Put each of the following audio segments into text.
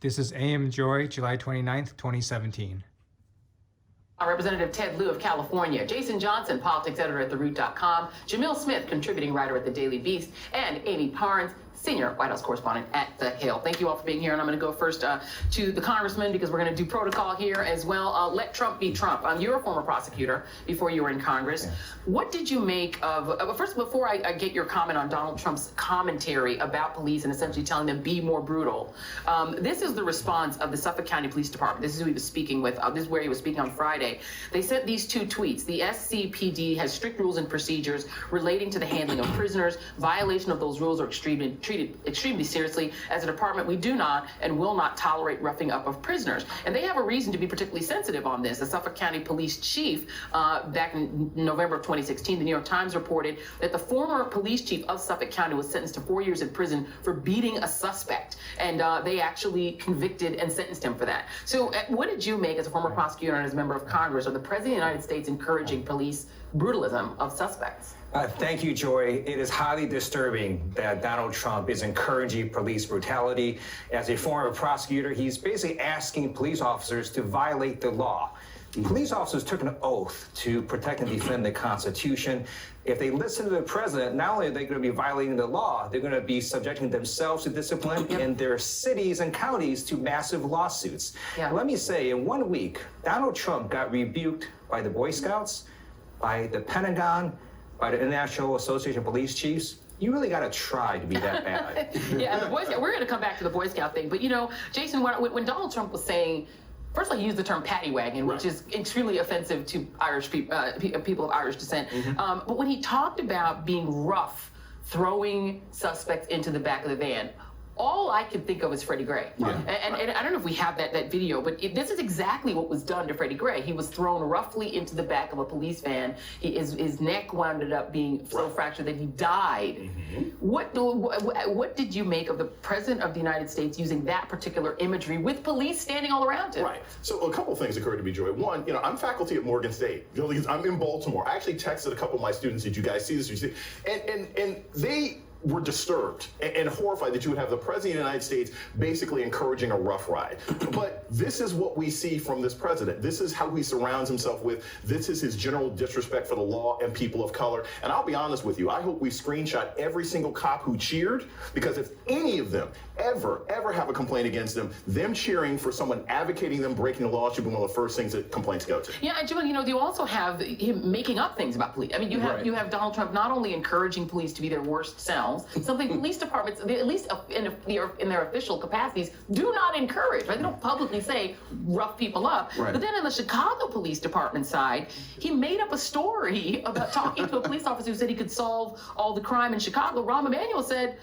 This is AM Joy, July 29th, 2017. Representative Ted Lieu of California, Jason Johnson, politics editor at TheRoot.com, Jamil Smith, contributing writer at The Daily Beast, and Amy Parnes, senior White House correspondent at The Hill. Thank you all for being here, and I'm going to go first to the congressman because we're going to do protocol here as well. Let Trump be Trump. You're a former prosecutor before you were in Congress. Yes. What did you make of, first, before I get your comment on Donald Trump's commentary about police and essentially telling them be more brutal, this is the response of the Suffolk County Police Department. This is who he was speaking with. This is where he was speaking on Friday. They sent these two tweets. The SCPD has strict rules and procedures relating to the handling of prisoners. Violation of those rules are treated extremely seriously. As a department, we do not and will not tolerate roughing up of prisoners. And they have a reason to be particularly sensitive on this. The Suffolk County Police Chief, back in November of 2016, the New York Times reported that the former police chief of Suffolk County was sentenced to 4 years in prison for beating a suspect. And they actually convicted and sentenced him for that. So what did you make as a former prosecutor and as a member of Congress of the President of the United States encouraging police brutalism of suspects? Thank you, Joy. It is highly disturbing that Donald Trump is encouraging police brutality. As a former prosecutor, he's basically asking police officers to violate the law. Police officers took an oath to protect and defend the Constitution. If they listen to the president, not only are they going to be violating the law, they're going to be subjecting themselves to discipline in their cities and counties to massive lawsuits. Let me say, in 1 week, Donald Trump got rebuked by the Boy Scouts, by the Pentagon, by the International Association of Police Chiefs. You really got to try to be that bad. Yeah, the Boy Scout, we're going to come back to the Boy Scout thing. But, you know, Jason, when Donald Trump was saying, first of all, he used the term paddy wagon, which is extremely offensive to Irish people of Irish descent. But when he talked about being rough, throwing suspects into the back of the van, all I can think of is Freddie Gray. And I don't know if we have that video, but this is exactly what was done to Freddie Gray. He was thrown roughly into the back of a police van. His neck wound up being so fractured that he died. What did you make of the President of the United States using that particular imagery with police standing all around him? Right. So a couple things occurred to me, Joy. One, you know, I'm faculty at Morgan State. I'm in Baltimore. I actually texted a couple of my students, did you guys see this? And they were disturbed and horrified that you would have the President of the United States basically encouraging a rough ride. But this is what we see from this president. This is how he surrounds himself with. This is his general disrespect for the law and people of color. And I'll be honest with you, I hope we screenshot every single cop who cheered, because if any of them ever have a complaint against them cheering for someone advocating them breaking the law should be one of the first things that complaints go to. Yeah, and Jim, you know, you also have him making up things about police. I mean, you have Donald Trump not only encouraging police to be their worst selves, something police departments, at least in their official capacities, do not encourage. Right? They don't publicly say rough people up. But then in the Chicago Police Department side, he made up a story about talking to a police officer who said he could solve all the crime in Chicago. Rahm Emanuel said,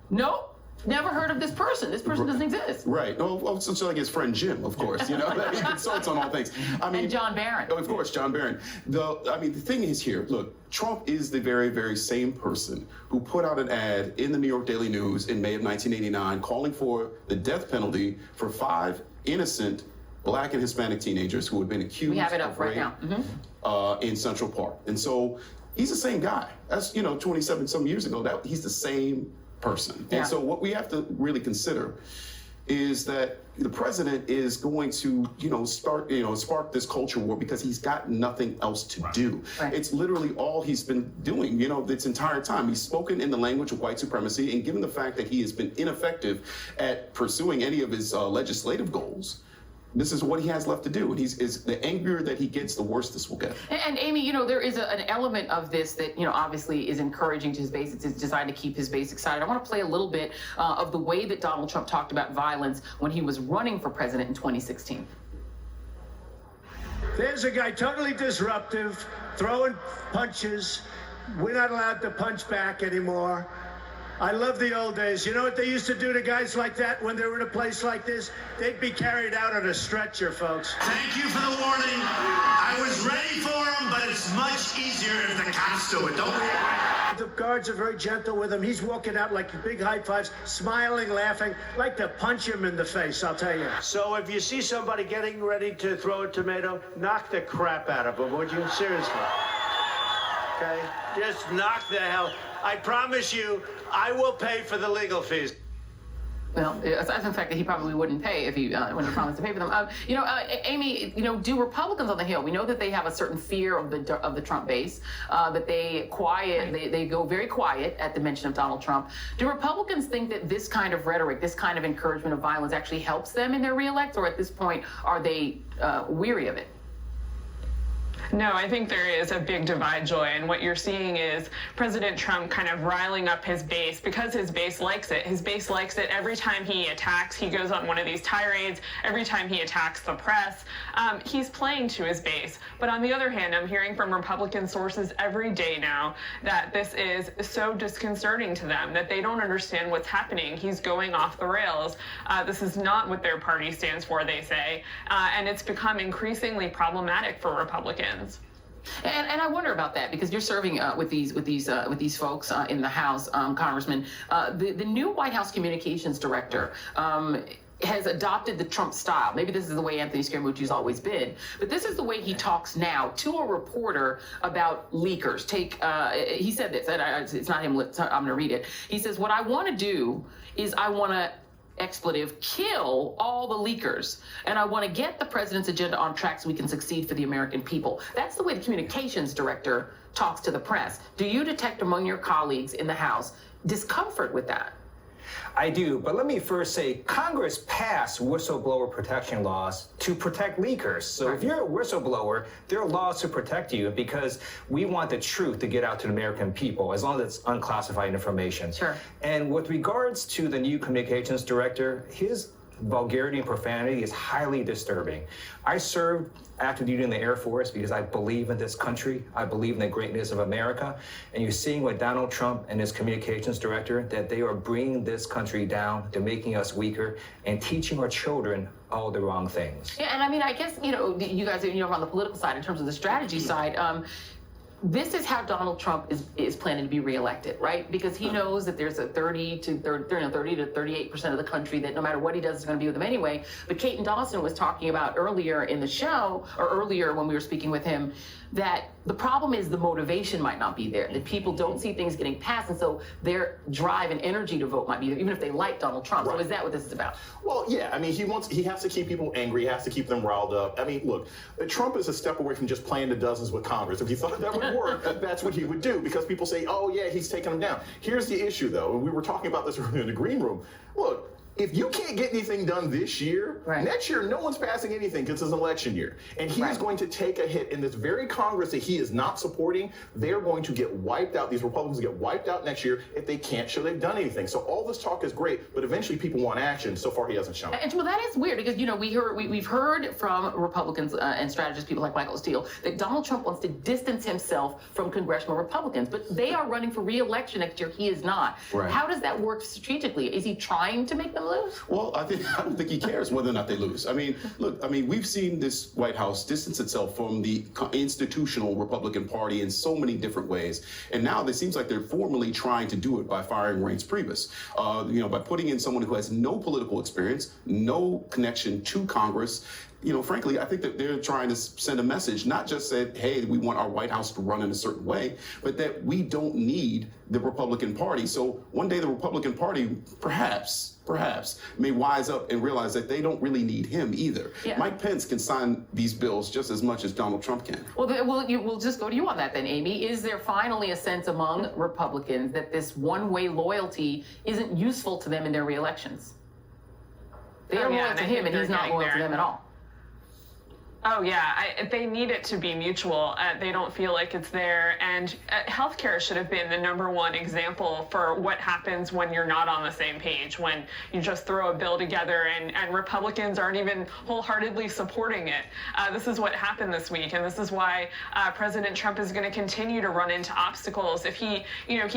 nope. Never heard of this person. This person doesn't exist. Right. Well, so like his friend Jim, of course. You know, he consults on all things. I mean, and John Barron. Oh, of course, John Barron. The thing is here. Look, Trump is the very, very same person who put out an ad in the New York Daily News in May of 1989 calling for the death penalty for 5 innocent Black and Hispanic teenagers who had been accused of rape in Central Park. And so he's the same guy. That's 27 some years ago. That he's the same person. And so what we have to really consider is that the president is going to, spark this culture war because he's got nothing else to do. It's literally all he's been doing, this entire time. He's spoken in the language of white supremacy, and given the fact that he has been ineffective at pursuing any of his legislative goals, this is what he has left to do. And the angrier that he gets, the worse this will get. And Amy, there is an element of this that, obviously is encouraging to his base. It's designed to keep his base excited. I want to play a little bit of the way that Donald Trump talked about violence when he was running for president in 2016. There's a guy totally disruptive, throwing punches. We're not allowed to punch back anymore. I love the old days. You know what they used to do to guys like that when they were in a place like this? They'd be carried out on a stretcher, folks. Thank you for the warning. I was ready for him, but it's much easier if the cops do it. Don't worry. The guards are very gentle with him. He's walking out like big high fives, smiling, laughing. Like to punch him in the face, I'll tell you. So if you see somebody getting ready to throw a tomato, knock the crap out of him, would you? Seriously. Okay? Just knock the hell. I promise you, I will pay for the legal fees. Well, aside from the fact that he probably wouldn't pay if he when he promised to pay for them. Amy, do Republicans on the Hill? We know that they have a certain fear of the Trump base, that they go very quiet at the mention of Donald Trump. Do Republicans think that this kind of rhetoric, this kind of encouragement of violence, actually helps them in their reelect, or at this point are they weary of it? No, I think there is a big divide, Joy, and what you're seeing is President Trump kind of riling up his base because his base likes it. His base likes it every time he attacks. He goes on one of these tirades. Every time he attacks the press, he's playing to his base. But on the other hand, I'm hearing from Republican sources every day now that this is so disconcerting to them, that they don't understand what's happening. He's going off the rails. This is not what their party stands for, they say, and it's become increasingly problematic for Republicans. And I wonder about that because you're serving with these folks in the House, Congressman. The new White House communications director has adopted the Trump style. Maybe this is the way Anthony Scaramucci's always been, but this is the way he talks now to a reporter about leakers. He said this, and it's not him. I'm going to read it. He says, "What I want to do is I want to." Expletive, kill all the leakers. And I want to get the president's agenda on track so we can succeed for the American people." That's the way the communications director talks to the press. Do you detect among your colleagues in the House discomfort with that? I do, but let me first say Congress passed whistleblower protection laws to protect leakers. So if you're a whistleblower, there are laws to protect you because we want the truth to get out to the American people as long as it's unclassified information. Sure. And with regards to the new communications director, his vulgarity and profanity is highly disturbing. I served active duty in the Air Force because I believe in this country. I believe in the greatness of America. And you're seeing with Donald Trump and his communications director that they are bringing this country down. They're making us weaker and teaching our children all the wrong things. Yeah, and I mean, I guess, you guys are, on the political side, in terms of the strategy side, this is how Donald Trump is planning to be reelected, right? Because he knows that there's a 30 to 38% of the country that no matter what he does is going to be with him anyway. But Kate Dawson was talking about earlier in the show, or earlier when we were speaking with him, that the problem is the motivation might not be there, that people don't see things getting passed, and so their drive and energy to vote might be there, even if they like Donald Trump. Right. So is that what this is about? Well, yeah. I mean, he has to keep people angry. He has to keep them riled up. I mean, look, Trump is a step away from just playing the dozens with Congress. If he thought that would work, that's what he would do, because people say, oh, yeah, he's taking them down. Here's the issue, though, and we were talking about this earlier in the green room. Look, if you can't get anything done this year, next year, no one's passing anything because it's an election year. And he is going to take a hit in this very Congress that he is not supporting. They're going to get wiped out. These Republicans get wiped out next year if they can't show they've done anything. So all this talk is great, but eventually people want action. So far, he hasn't shown it. And well, that is weird because, we've heard from Republicans and strategists, people like Michael Steele, that Donald Trump wants to distance himself from congressional Republicans, but they are running for re-election next year. He is not. Right. How does that work strategically? Is he trying to make them lose? Well, I don't think he cares whether or not they lose. I mean, look, we've seen this White House distance itself from the institutional Republican Party in so many different ways. And now it seems like they're formally trying to do it by firing Reince Priebus, by putting in someone who has no political experience, no connection to Congress. Frankly, I think that they're trying to send a message, not just say, hey, we want our White House to run in a certain way, but that we don't need the Republican Party. So one day the Republican Party perhaps may wise up and realize that they don't really need him either. Yeah. Mike Pence can sign these bills just as much as Donald Trump can. Well, we'll just go to you on that then, Amy. Is there finally a sense among Republicans that this one-way loyalty isn't useful to them in their re-elections? They are loyal to him, and he's not loyal to them at all. Oh, yeah. They need it to be mutual. They don't feel like it's there. And healthcare should have been the #1 example for what happens when you're not on the same page, when you just throw a bill together and Republicans aren't even wholeheartedly supporting it. This is what happened this week. And this is why President Trump is going to continue to run into obstacles. If he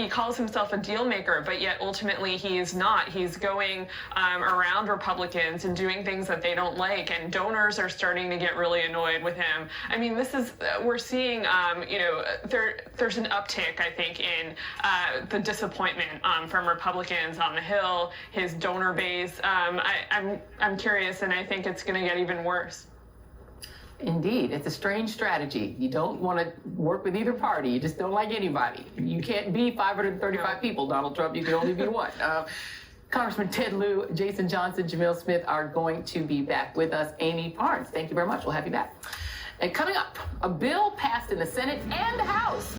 calls himself a deal maker, but yet ultimately he is not. He's going around Republicans and doing things that they don't like. And donors are starting to get really annoyed with him. I mean, we're seeing, there's an uptick, I think, in the disappointment from Republicans on the Hill, his donor base. I'm curious, and I think it's going to get even worse. Indeed, it's a strange strategy. You don't want to work with either party. You just don't like anybody. You can't be 535 people, Donald Trump. You can only be one. Congressman Ted Lieu, Jason Johnson, Jamil Smith are going to be back with us. Amy Parnes, thank you very much. We'll have you back. And coming up, a bill passed in the Senate and the House